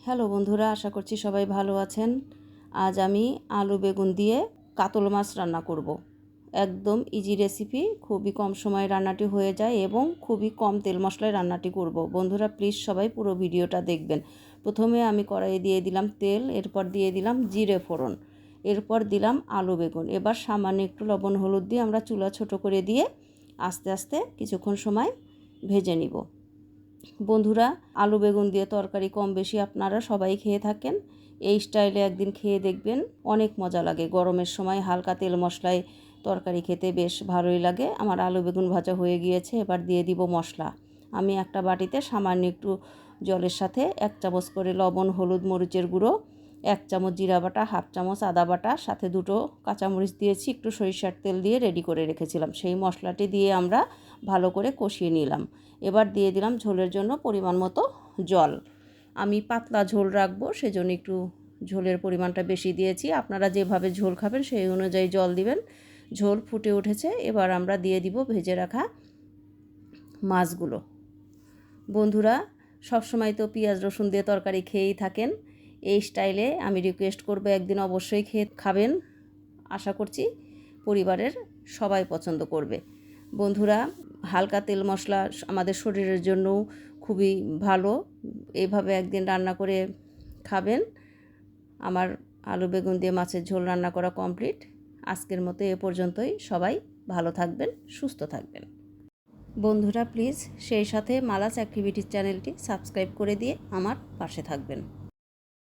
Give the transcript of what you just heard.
Hello বন্ধুরা, আশা করছি সবাই ভালো আছেন। আজ আমি আলু বেগুন দিয়ে কাতল মাছ রান্না করব। একদম ইজি রেসিপি, খুবই কম সময়ে রান্নাটি হয়ে যায় এবং খুবই কম তেল মশলায় রান্নাটি করব। বন্ধুরা প্লিজ সবাই পুরো ভিডিওটা দেখবেন। প্রথমে আমি কড়াইয়ে দিয়ে দিলাম তেল, এরপর দিয়ে দিলাম জিরে ফোড়ন, এরপর দিলাম আলু বেগুন। এবার সামান্য একটু লবণ হলুদ দিয়ে আমরা চুলা ছোট করে দিয়ে আস্তে আস্তে কিছুক্ষণ সময় ভেজে নিব। বন্ধুরা, আলু বেগুন দিয়ে তরকারি কম বেশি আপনারা সবাই খেয়ে থাকেন। এই স্টাইলে একদিন খেয়ে দেখবেন, অনেক মজা লাগে। গরমের সময় হালকা তেল মশলায় তরকারি খেতে বেশ ভালোই লাগে। আমার আলু বেগুন ভাজা হয়ে গিয়েছে, এবার দিয়ে দিব মশলা। আমি একটা বাটিতে সামান্য একটু জলের সাথে 1 চামচ করে লবণ, হলুদ, মরিচের গুঁড়ো, 1 চামচ জিরা বাটা, 1/2 চামচ আদা বাটা, সাথে 2টো কাঁচামরিচ দিয়েছি, একটু সরিষার তেল দিয়ে রেডি করে রেখেছিলাম। সেই মশলাটি দিয়ে আমরা ভালো করে কষিয়ে নিলাম। এবার দিয়ে দিলাম ঝোলের জন্য পরিমাণ মতো জল। আমি পাতলা ঝোল রাখবো, সেজন্য একটু ঝোলের পরিমাণটা বেশি দিয়েছি। আপনারা যেভাবে ঝোল খাবেন সেই অনুযায়ী জল দিবেন। ঝোল ফুটে উঠেছে, এবার আমরা দিয়ে দিব ভেজে রাখা মাছগুলো। বন্ধুরা, সবসময় তো পেঁয়াজ রসুন দিয়ে তরকারি খেয়েই থাকেন। এই স্টাইলে আমি রিকোয়েস্ট করব, একদিন অবশ্যই খাবেন। আশা করছি পরিবারের সবাই পছন্দ করবে। বন্ধুরা, হালকা তেল মশলা আমাদের শরীরের জন্যও খুবই ভালো। এইভাবে একদিন রান্না করে খাবেন। আমার আলু বেগুন দিয়ে মাছের ঝোল রান্না করা কমপ্লিট। আজকের মতো এ পর্যন্তই। সবাই ভালো থাকবেন, সুস্থ থাকবেন। বন্ধুরা প্লিজ সেই সাথে মালাস অ্যাক্টিভিটিস চ্যানেলটি সাবস্ক্রাইব করে দিয়ে আমার পাশে থাকবেন।